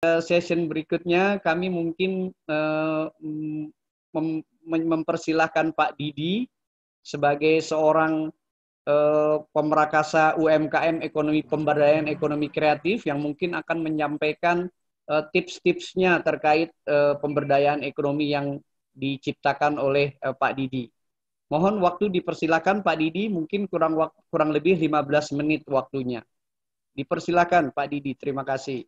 session berikutnya kami mungkin mempersilahkan Pak Didi sebagai seorang pemrakasa UMKM ekonomi pemberdayaan ekonomi kreatif yang mungkin akan menyampaikan tips-tipsnya terkait pemberdayaan ekonomi yang diciptakan oleh Pak Didi. Mohon waktu dipersilakan Pak Didi, mungkin kurang lebih 15 menit waktunya. Dipersilakan Pak Didi, terima kasih.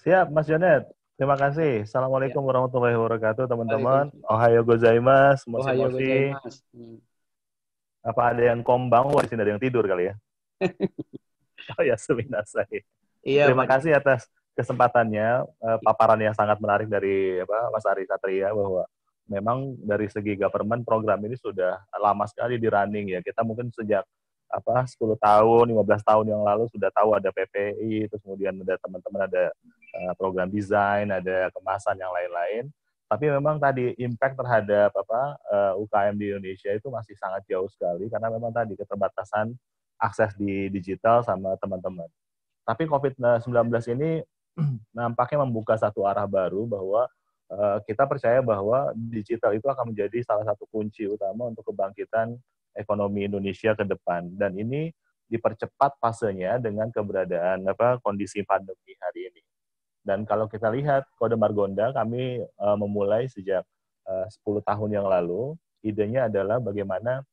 Siap, Mas Jonet. Terima kasih. Assalamualaikum warahmatullahi wabarakatuh, teman-teman. Ohayo gozaimasu, Ohayo moshi-moshi. gozaimasu. Apa ada yang kombang? Wah, di sini ada yang tidur kali ya. Oh ya, suminasai. Iya, Terima Pak. kasih atas kesempatannya, paparan yang sangat menarik dari Mas Ari Satria, bahwa memang dari segi government program ini sudah lama sekali di running ya. Kita mungkin sejak 10 tahun, 15 tahun yang lalu sudah tahu ada PPI, terus kemudian ada teman-teman ada program desain, ada kemasan yang lain-lain. Tapi memang tadi impact terhadap UKM di Indonesia itu masih sangat jauh sekali karena memang tadi keterbatasan akses di digital sama teman-teman. Tapi COVID-19 ini nampaknya membuka satu arah baru bahwa kita percaya bahwa digital itu akan menjadi salah satu kunci utama untuk kebangkitan ekonomi Indonesia ke depan. Dan ini dipercepat fasenya dengan keberadaan kondisi pandemi hari ini. Dan kalau kita lihat Kode Margonda, kami memulai sejak 10 tahun yang lalu. Idenya adalah bagaimana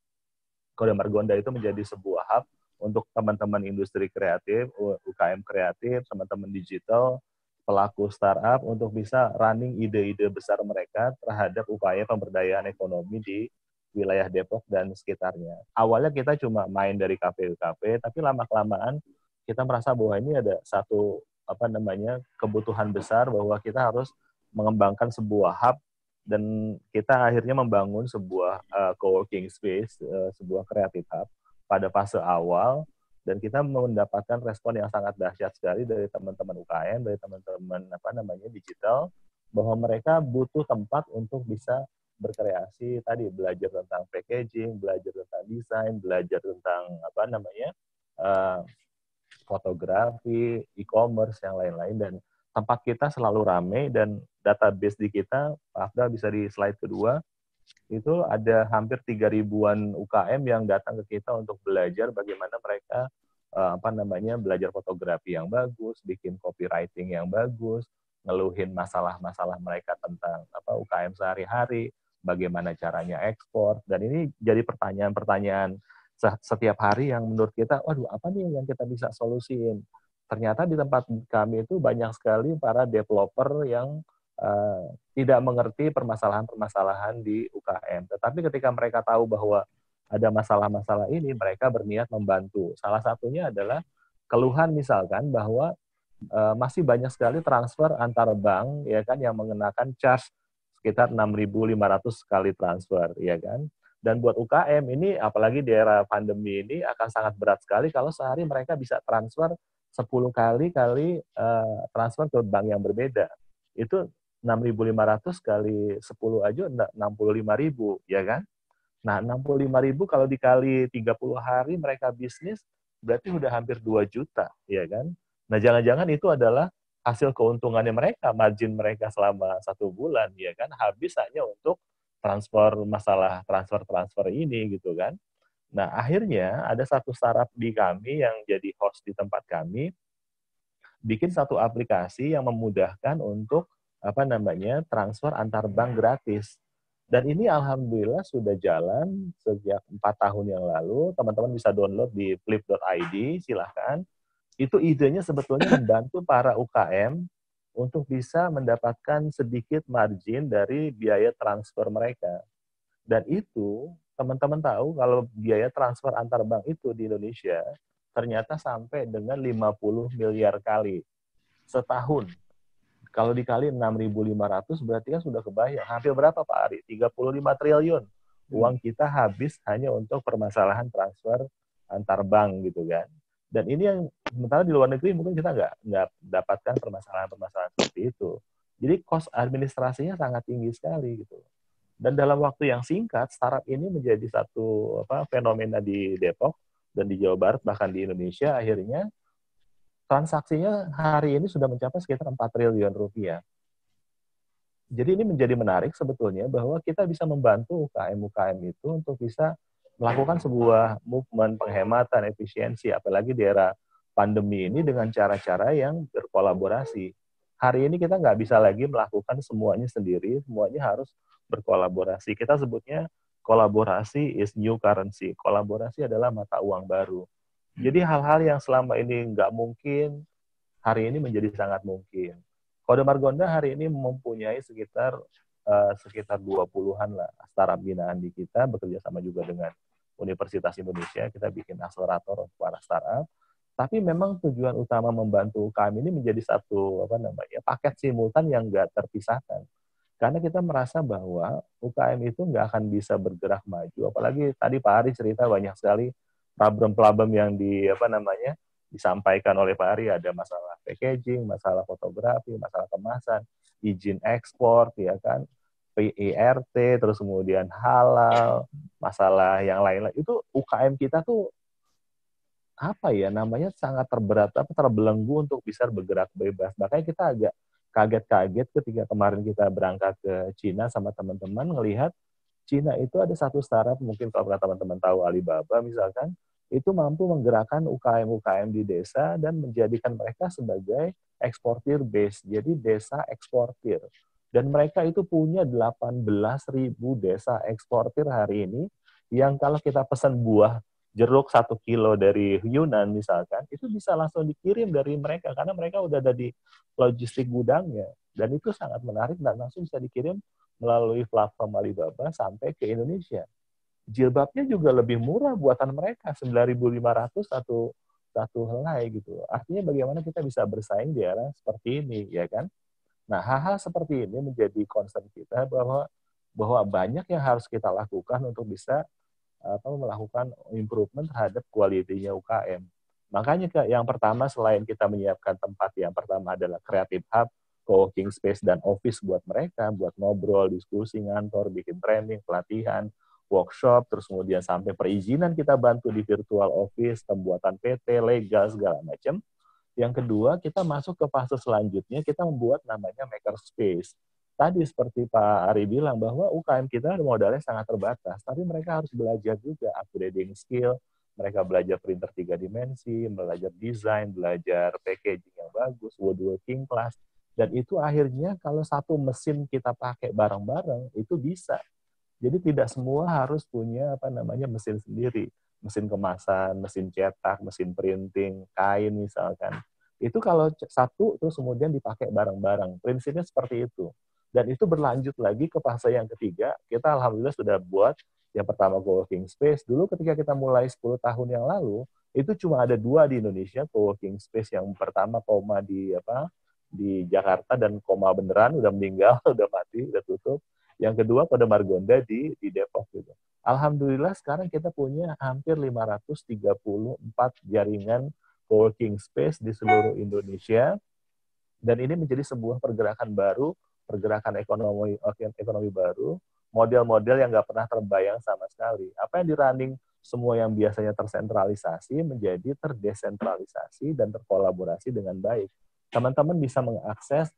Kode Margonda itu menjadi sebuah hub untuk teman-teman industri kreatif, UKM kreatif, teman-teman digital, pelaku startup untuk bisa running ide-ide besar mereka terhadap upaya pemberdayaan ekonomi di wilayah Depok dan sekitarnya. Awalnya kita cuma main dari kafe ke kafe, tapi lama-kelamaan kita merasa bahwa ini ada satu kebutuhan besar bahwa kita harus mengembangkan sebuah hub dan kita akhirnya membangun sebuah co-working space, sebuah creative hub pada fase awal, dan kita mendapatkan respon yang sangat dahsyat sekali dari teman-teman UKM, dari teman-teman digital, bahwa mereka butuh tempat untuk bisa berkreasi, tadi belajar tentang packaging, belajar tentang desain, belajar tentang fotografi, e-commerce, yang lain-lain, dan tempat kita selalu ramai, dan database di kita, Pak Afdal bisa di slide kedua, itu ada hampir 3.000-an UKM yang datang ke kita untuk belajar bagaimana mereka belajar fotografi yang bagus, bikin copywriting yang bagus, ngeluhin masalah-masalah mereka tentang UKM sehari-hari, bagaimana caranya ekspor, dan ini jadi pertanyaan-pertanyaan setiap hari yang menurut kita, waduh, apa nih yang kita bisa solusiin? Ternyata di tempat kami itu banyak sekali para developer yang tidak mengerti permasalahan-permasalahan di UKM. Tetapi ketika mereka tahu bahwa ada masalah-masalah ini, mereka berniat membantu. Salah satunya adalah keluhan misalkan bahwa masih banyak sekali transfer antar bank, ya kan, yang mengenakan charge sekitar 6.500 sekali transfer, ya kan. Dan buat UKM ini, apalagi di era pandemi ini, akan sangat berat sekali kalau sehari mereka bisa transfer 10 kali transfer ke bank yang berbeda. Itu 6.500 kali 10 aja 65.000, ya kan? Nah, 65.000 kalau dikali 30 hari mereka bisnis, berarti udah hampir 2 juta, ya kan? Nah, jangan-jangan itu adalah hasil keuntungannya mereka, margin mereka selama 1 bulan, ya kan? Habis hanya untuk masalah transfer ini, gitu kan? Nah, akhirnya ada satu startup di kami yang jadi host di tempat kami, bikin satu aplikasi yang memudahkan untuk transfer antar bank gratis. Dan ini alhamdulillah sudah jalan sejak 4 tahun yang lalu. Teman-teman bisa download di flip.id, silahkan. Itu idenya sebetulnya membantu para UKM untuk bisa mendapatkan sedikit margin dari biaya transfer mereka. Dan itu, teman-teman tahu kalau biaya transfer antar bank itu di Indonesia ternyata sampai dengan 50 miliar kali setahun. Kalau dikali 6.500 berarti kan sudah kebayang. Hampir berapa Pak Ari? 35 triliun. Uang kita habis hanya untuk permasalahan transfer antar bank gitu kan. Dan ini yang sementara di luar negeri mungkin kita nggak dapatkan permasalahan-permasalahan seperti itu. Jadi cost administrasinya sangat tinggi sekali gitu. Dan dalam waktu yang singkat, startup ini menjadi satu fenomena di Depok dan di Jawa Barat, bahkan di Indonesia. Akhirnya transaksinya hari ini sudah mencapai sekitar 4 triliun rupiah. Jadi ini menjadi menarik sebetulnya bahwa kita bisa membantu UKM-UKM itu untuk bisa melakukan sebuah movement penghematan efisiensi, apalagi di era pandemi ini dengan cara-cara yang berkolaborasi. Hari ini kita nggak bisa lagi melakukan semuanya sendiri, semuanya harus berkolaborasi. Kita sebutnya kolaborasi is new currency. Kolaborasi adalah mata uang baru. Jadi hal-hal yang selama ini nggak mungkin, hari ini menjadi sangat mungkin. Kode Margonda hari ini mempunyai sekitar 20-an lah startup binaan di kita, bekerja sama juga dengan Universitas Indonesia, kita bikin akselerator untuk para startup. Tapi memang tujuan utama membantu UKM ini menjadi satu paket simultan yang nggak terpisahkan. Karena kita merasa bahwa UKM itu nggak akan bisa bergerak maju, apalagi tadi Pak Ari cerita banyak sekali problem-problem yang disampaikan oleh Pak Ari, ada masalah packaging, masalah fotografi, masalah kemasan, izin ekspor, ya kan, PIRT, terus kemudian halal, masalah yang lain-lain. Itu UKM kita tuh sangat terbelenggu untuk bisa bergerak bebas. Makanya kita agak kaget-kaget ketika kemarin kita berangkat ke Cina sama teman-teman ngelihat Cina itu ada satu startup, mungkin kalau teman-teman tahu Alibaba misalkan, itu mampu menggerakkan UKM-UKM di desa dan menjadikan mereka sebagai eksportir base, jadi desa eksportir. Dan mereka itu punya 18.000 desa eksportir hari ini, yang kalau kita pesan buah jeruk 1 kilo dari Yunan misalkan, itu bisa langsung dikirim dari mereka, karena mereka udah ada di logistik gudangnya. Dan itu sangat menarik dan langsung bisa dikirim melalui platform Alibaba sampai ke Indonesia. Jilbabnya juga lebih murah buatan mereka, 9.500 satu helai gitu. Artinya bagaimana kita bisa bersaing di era seperti ini, ya kan? Nah, hal-hal seperti ini menjadi concern kita bahwa banyak yang harus kita lakukan untuk bisa melakukan improvement terhadap kualitinya UKM. Makanya yang pertama selain kita menyiapkan tempat, yang pertama adalah creative hub, co-working space dan office buat mereka, buat ngobrol, diskusi, ngantor, bikin training, pelatihan, workshop, terus kemudian sampai perizinan kita bantu di virtual office, pembuatan PT, legal, segala macam. Yang kedua, kita masuk ke fase selanjutnya, kita membuat namanya makerspace. Tadi seperti Pak Ari bilang bahwa UKM kita modalnya sangat terbatas, tapi mereka harus belajar juga upgrading skill, mereka belajar printer 3 dimensi, belajar desain, belajar packaging yang bagus, woodworking class, dan itu akhirnya kalau satu mesin kita pakai bareng-bareng, itu bisa. Jadi tidak semua harus punya mesin sendiri, mesin kemasan, mesin cetak, mesin printing, kain misalkan. Itu kalau satu terus kemudian dipakai bareng-bareng. Prinsipnya seperti itu. Dan itu berlanjut lagi ke fase yang ketiga. Kita alhamdulillah sudah buat yang pertama co-working space. Dulu ketika kita mulai 10 tahun yang lalu, itu cuma ada 2 di Indonesia co-working space. Yang pertama Koma di Jakarta, dan Koma beneran udah meninggal, udah mati, udah tutup. Yang kedua Kode Margonda di Depok gitu. Alhamdulillah sekarang kita punya hampir 534 jaringan co-working space di seluruh Indonesia, dan ini menjadi sebuah pergerakan baru, pergerakan ekonomi baru, model-model yang nggak pernah terbayang sama sekali. Apa yang di-running semua yang biasanya tersentralisasi menjadi terdesentralisasi dan terkolaborasi dengan baik. Teman-teman bisa mengakses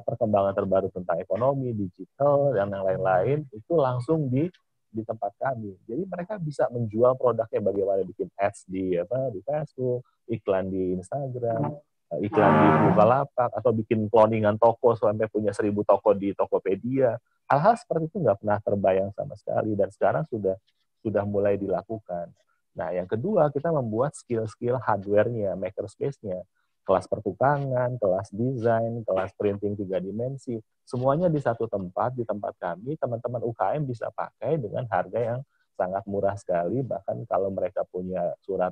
perkembangan terbaru tentang ekonomi, digital, dan yang lain-lain, itu langsung di tempat kami. Jadi mereka bisa menjual produknya, bagaimana bikin ads di Facebook, iklan di Instagram, iklan di Bukalapak, atau bikin cloningan toko sampai punya 1.000 toko di Tokopedia. Hal-hal seperti itu nggak pernah terbayang sama sekali, dan sekarang sudah mulai dilakukan. Nah, yang kedua, kita membuat skill-skill hardware-nya, makerspace-nya. Kelas pertukangan, kelas desain, kelas printing 3 dimensi. Semuanya di satu tempat, di tempat kami, teman-teman UKM bisa pakai dengan harga yang sangat murah sekali, bahkan kalau mereka punya surat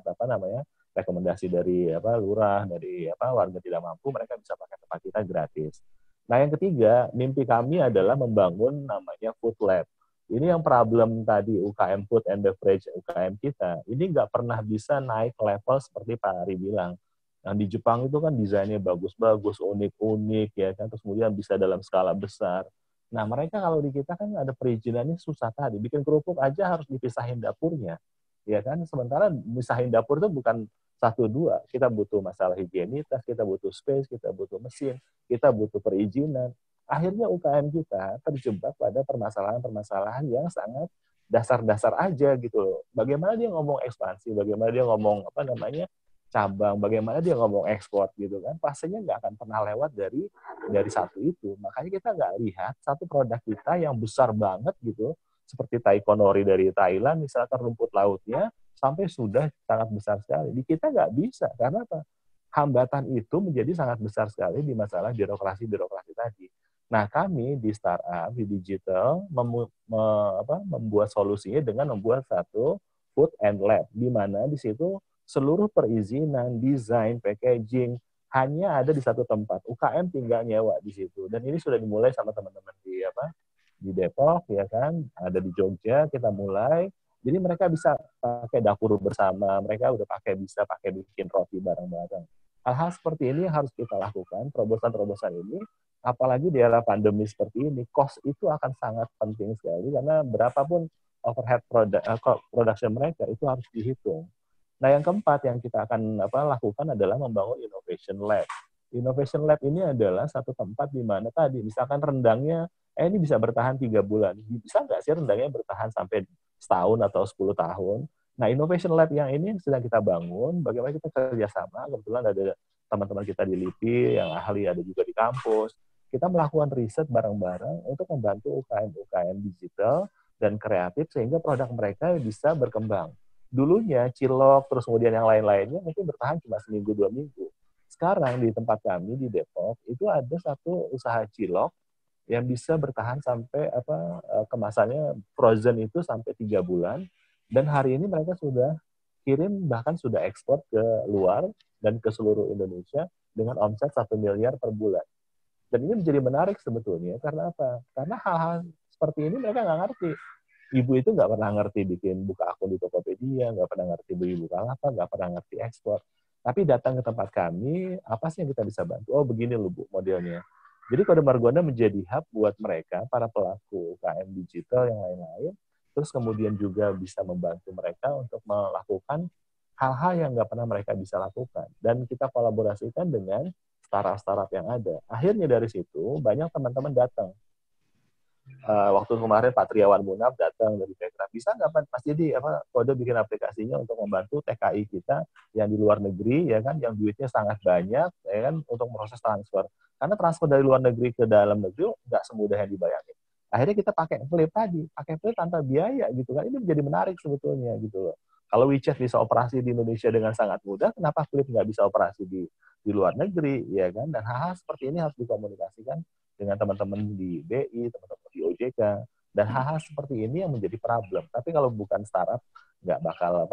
rekomendasi dari lurah, dari warga tidak mampu, mereka bisa pakai tempat kita gratis. Nah, yang ketiga, mimpi kami adalah membangun namanya food lab. Ini yang problem tadi UKM food and beverage UKM kita, ini nggak pernah bisa naik level seperti Pak Ari bilang. Yang di Jepang itu kan desainnya bagus-bagus, unik-unik, ya kan, terus kemudian bisa dalam skala besar. Nah, mereka kalau di kita kan ada perizinannya susah tadi. Bikin kerupuk aja harus dipisahin dapurnya, ya kan. Sementara misahin dapur itu bukan satu dua, kita butuh masalah higienitas, kita butuh space, kita butuh mesin, kita butuh perizinan. Akhirnya UKM kita terjebak pada permasalahan-permasalahan yang sangat dasar-dasar aja gitu loh. Bagaimana dia ngomong ekspansi, bagaimana dia ngomong apa namanya cabang, bagaimana dia ngomong ekspor gitu kan, pastinya nggak akan pernah lewat dari satu itu. Makanya kita nggak lihat satu produk kita yang besar banget gitu, seperti Taikon Nori dari Thailand, misalkan rumput lautnya sampai sudah sangat besar sekali. Di kita nggak bisa, karena apa? Hambatan itu menjadi sangat besar sekali di masalah birokrasi-birokrasi tadi. Nah, kami di startup, di digital, membuat solusinya dengan membuat satu food and lab, di mana di situ seluruh perizinan, desain, packaging, hanya ada di satu tempat. UKM tinggal nyewa di situ. Dan ini sudah dimulai sama teman-teman di Depok, ya kan, ada di Jogja, kita mulai. Jadi mereka bisa pakai dapur bersama, mereka udah bisa pakai bikin roti bareng-bareng. Hal-hal seperti ini yang harus kita lakukan, terobosan-terobosan ini, apalagi di era pandemi seperti ini, cost itu akan sangat penting sekali, karena berapapun overhead production mereka, itu harus dihitung. Nah, yang keempat yang kita akan lakukan adalah membangun innovation lab. Innovation lab ini adalah satu tempat di mana tadi, misalkan rendangnya, ini bisa bertahan 3 bulan. Bisa nggak sih rendangnya bertahan sampai setahun atau 10 tahun? Nah, innovation lab yang ini sedang kita bangun, bagaimana kita kerjasama, kebetulan ada teman-teman kita di LIPI, yang ahli ada juga di kampus. Kita melakukan riset bareng-bareng untuk membantu UKM-UKM digital dan kreatif, sehingga produk mereka bisa berkembang. Dulunya cilok, terus kemudian yang lain-lainnya mungkin bertahan cuma seminggu 2 minggu. Sekarang di tempat kami di Depok itu ada satu usaha cilok yang bisa bertahan sampai kemasannya frozen itu sampai 3 bulan, dan hari ini mereka sudah kirim, bahkan sudah ekspor ke luar dan ke seluruh Indonesia dengan omset 1 miliar per bulan. Dan ini menjadi menarik sebetulnya karena apa? Karena hal-hal seperti ini mereka nggak ngerti. Ibu itu nggak pernah ngerti bikin buka akun di Tokopedia, nggak pernah ngerti beli Bukalapak, nggak pernah ngerti ekspor. Tapi datang ke tempat kami, apa sih yang kita bisa bantu? Oh, begini loh Bu modelnya. Jadi Kode Margonda menjadi hub buat mereka, para pelaku UKM digital yang lain-lain, terus kemudian juga bisa membantu mereka untuk melakukan hal-hal yang nggak pernah mereka bisa lakukan. Dan kita kolaborasikan dengan startup-startup yang ada. Akhirnya dari situ, banyak teman-teman datang. Waktu kemarin Pak Triawan Munaf datang dari Tekra, bisa nggak Mas jadi Kode bikin aplikasinya untuk membantu TKI kita yang di luar negeri, ya kan, yang duitnya sangat banyak, ya kan, untuk proses transfer. Karena transfer dari luar negeri ke dalam negeri nggak semudah yang dibayangin. Akhirnya kita pakai Flip tanpa biaya gitu kan. Ini menjadi menarik sebetulnya gitu loh. Kalau WeChat bisa operasi di Indonesia dengan sangat mudah, kenapa Flip nggak bisa operasi di luar negeri, ya kan? Dan hal-hal seperti ini harus dikomunikasikan dengan teman-teman di BI, teman-teman di OJK, dan hal-hal seperti ini yang menjadi problem. Tapi kalau bukan startup, nggak bakal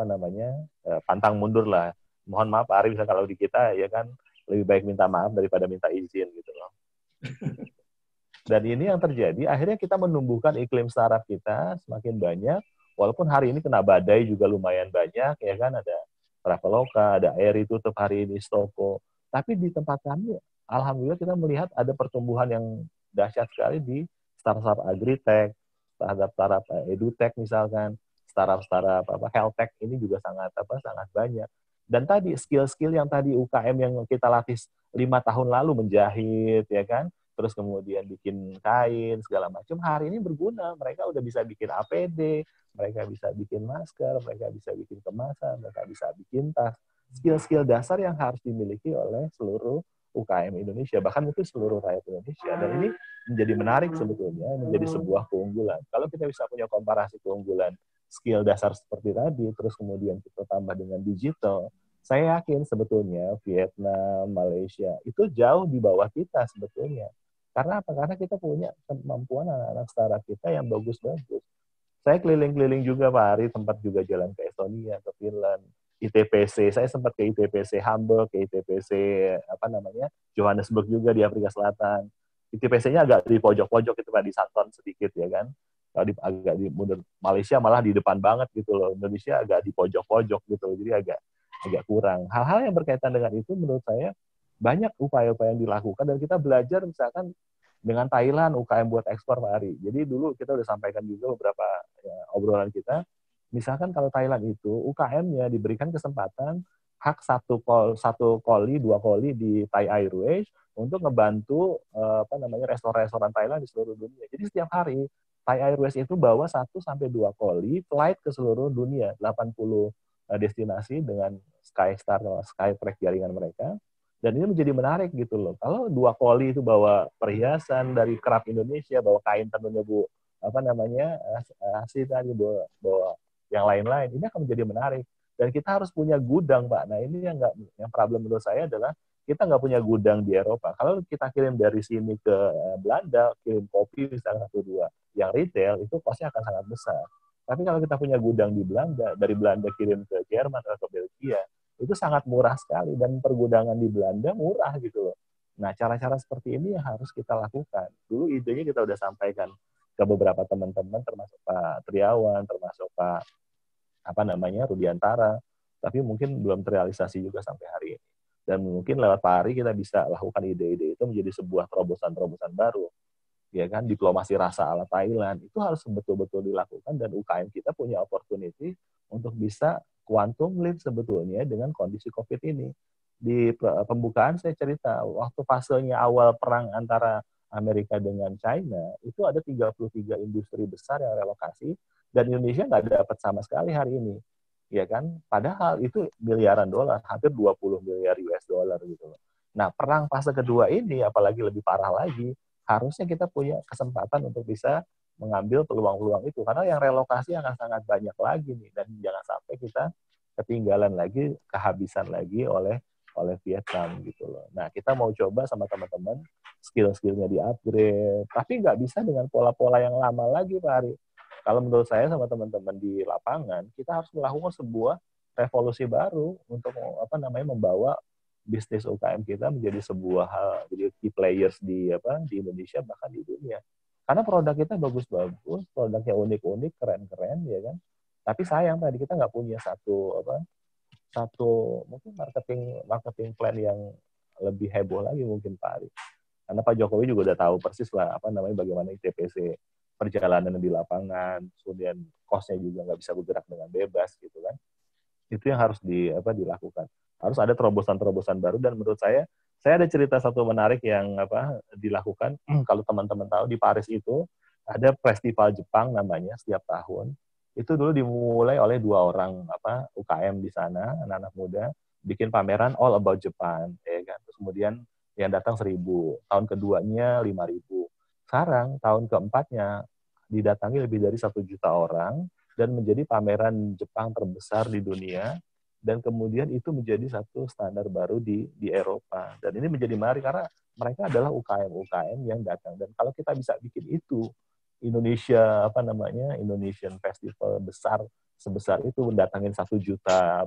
pantang mundur lah. Mohon maaf Pak Ari, bisa kalau di kita ya kan lebih baik minta maaf daripada minta izin gitu loh. Dan ini yang terjadi, akhirnya kita menumbuhkan iklim startup kita semakin banyak, walaupun hari ini kena badai juga lumayan banyak, ya kan, ada Traveloka, ada Airi tutup hari ini, Stoko. Tapi di tempat kami, alhamdulillah kita melihat ada pertumbuhan yang dahsyat sekali di startup agritech, startup edutech misalkan, startup health tech ini juga sangat banyak. Dan tadi skill-skill yang tadi UKM yang kita latih 5 tahun lalu menjahit, ya kan, terus kemudian bikin kain segala macam, hari ini berguna. Mereka udah bisa bikin APD, mereka bisa bikin masker, mereka bisa bikin kemasan, mereka bisa bikin tas. Skill-skill dasar yang harus dimiliki oleh seluruh UKM Indonesia, bahkan mungkin seluruh rakyat Indonesia. Dan ini menjadi menarik sebetulnya, menjadi sebuah keunggulan. Kalau kita bisa punya komparasi keunggulan skill dasar seperti tadi, terus kemudian kita tambah dengan digital, saya yakin sebetulnya Vietnam, Malaysia, itu jauh di bawah kita sebetulnya. Karena apa? Karena kita punya kemampuan anak-anak startup kita yang bagus-bagus. Saya keliling-keliling juga Pak Ari, tempat juga jalan ke Estonia, ke Finland, ITPC. Saya sempat ke ITPC Hamburg, ke ITPC Johannesburg juga di Afrika Selatan. ITPC-nya agak di pojok-pojok itu Pak, di Santon sedikit ya kan. Kalau agak di Malaysia malah di depan banget gitu loh. Indonesia agak di pojok-pojok gitu loh. Jadi agak kurang. Hal-hal yang berkaitan dengan itu menurut saya banyak upaya-upaya yang dilakukan, dan kita belajar misalkan dengan Thailand UKM buat ekspor Pak Ari. Jadi dulu kita udah sampaikan juga beberapa obrolan kita, misalkan kalau Thailand itu UKM-nya diberikan kesempatan hak satu koli, dua koli di Thai Airways untuk ngebantu restoran-restoran Thailand di seluruh dunia. Jadi setiap hari Thai Airways itu bawa 1 sampai 2 koli flight ke seluruh dunia, 80 destinasi dengan Skystar, Skytrax jaringan mereka. Dan ini menjadi menarik gitu loh. Kalau 2 koli itu bawa perhiasan dari kerap Indonesia, bawa kain tenunnya Bu, asli tadi, bawa yang lain-lain, ini akan menjadi menarik. Dan kita harus punya gudang, Pak. Nah, ini yang problem menurut saya adalah kita nggak punya gudang di Eropa. Kalau kita kirim dari sini ke Belanda, kirim kopi misalnya 1-2, yang retail itu pasti akan sangat besar. Tapi kalau kita punya gudang di Belanda, dari Belanda kirim ke Jerman atau ke Belgia, itu sangat murah sekali, dan pergudangan di Belanda murah gitu loh. Nah, cara-cara seperti ini yang harus kita lakukan. Dulu idenya kita udah sampaikan ke beberapa teman-teman, termasuk Pak Triawan, termasuk Pak Rudiantara, tapi mungkin belum terrealisasi juga sampai hari ini. Dan mungkin lewat Pak Ari kita bisa lakukan ide-ide itu menjadi sebuah terobosan-terobosan baru. Ya kan, diplomasi rasa ala Thailand itu harus betul-betul dilakukan, dan UKM kita punya opportunity untuk bisa quantum leap sebetulnya dengan kondisi COVID ini. Di pembukaan saya cerita, waktu fasenya awal perang antara Amerika dengan China, itu ada 33 industri besar yang relokasi, dan Indonesia nggak dapat sama sekali hari ini. Ya kan? Padahal itu miliaran dolar, hampir 20 miliar US dollar gitu loh. Nah, perang fase kedua ini apalagi lebih parah lagi, harusnya kita punya kesempatan untuk bisa mengambil peluang-peluang itu, karena yang relokasi akan sangat banyak lagi nih, dan jangan sampai kita ketinggalan lagi, kehabisan lagi oleh Vietnam gitu loh. Nah, kita mau coba sama teman-teman skill-skillnya di-upgrade, tapi nggak bisa dengan pola-pola yang lama lagi, Pak Ari. Kalau menurut saya sama teman-teman di lapangan, kita harus melakukan sebuah revolusi baru untuk membawa bisnis UKM kita menjadi sebuah hal, jadi key players di Indonesia, bahkan di dunia. Karena produk kita bagus-bagus, produknya unik-unik, keren-keren, ya kan. Tapi sayang tadi kita nggak punya satu mungkin marketing plan yang lebih heboh lagi mungkin, Pak Ari. Karena Pak Jokowi juga udah tahu persis lah bagaimana ITPC perjalanan di lapangan, kemudian cost-nya juga nggak bisa bergerak dengan bebas gitu kan. Itu yang harus dilakukan. Harus ada terobosan-terobosan baru, dan menurut saya ada cerita satu menarik yang dilakukan. Kalau teman-teman tahu, di Paris itu ada festival Jepang namanya setiap tahun. Itu dulu dimulai oleh 2 orang UKM di sana, anak-anak muda, bikin pameran all about Japan, ya kan. Terus kemudian yang datang 1.000, tahun keduanya 5.000. Sekarang tahun keempatnya didatangi lebih dari 1 juta orang, dan menjadi pameran Jepang terbesar di dunia, dan kemudian itu menjadi satu standar baru di Eropa. Dan ini menjadi menarik karena mereka adalah UKM yang datang. Dan kalau kita bisa bikin itu, Indonesian Festival besar sebesar itu mendatangin 1 juta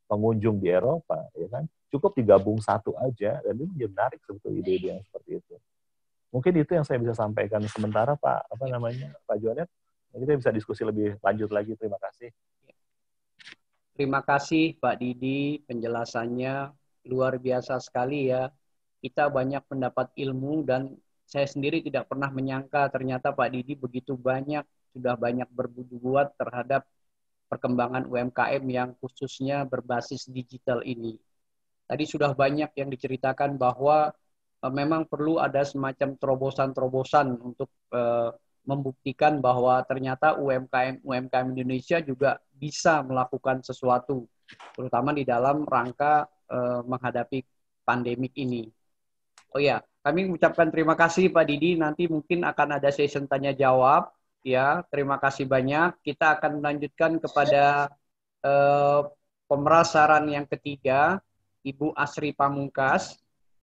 pengunjung di Eropa, ya kan, cukup digabung satu aja, dan ini menjadi menarik sebetulnya ide-ide yang seperti itu. Mungkin itu yang saya bisa sampaikan sementara, Pak Jonet. Kita bisa diskusi lebih lanjut lagi. Terima kasih. Terima kasih Pak Didi, penjelasannya luar biasa sekali ya. Kita banyak mendapat ilmu, dan saya sendiri tidak pernah menyangka ternyata Pak Didi sudah banyak berbuat terhadap perkembangan UMKM yang khususnya berbasis digital ini. Tadi sudah banyak yang diceritakan bahwa memang perlu ada semacam terobosan-terobosan untuk membuktikan bahwa ternyata UMKM Indonesia juga bisa melakukan sesuatu, terutama di dalam rangka menghadapi pandemik ini. Oh ya, kami mengucapkan terima kasih Pak Didi. Nanti mungkin akan ada session tanya jawab. Ya, terima kasih banyak. Kita akan melanjutkan kepada pemeras saran yang ketiga, Ibu Asri Pamungkas.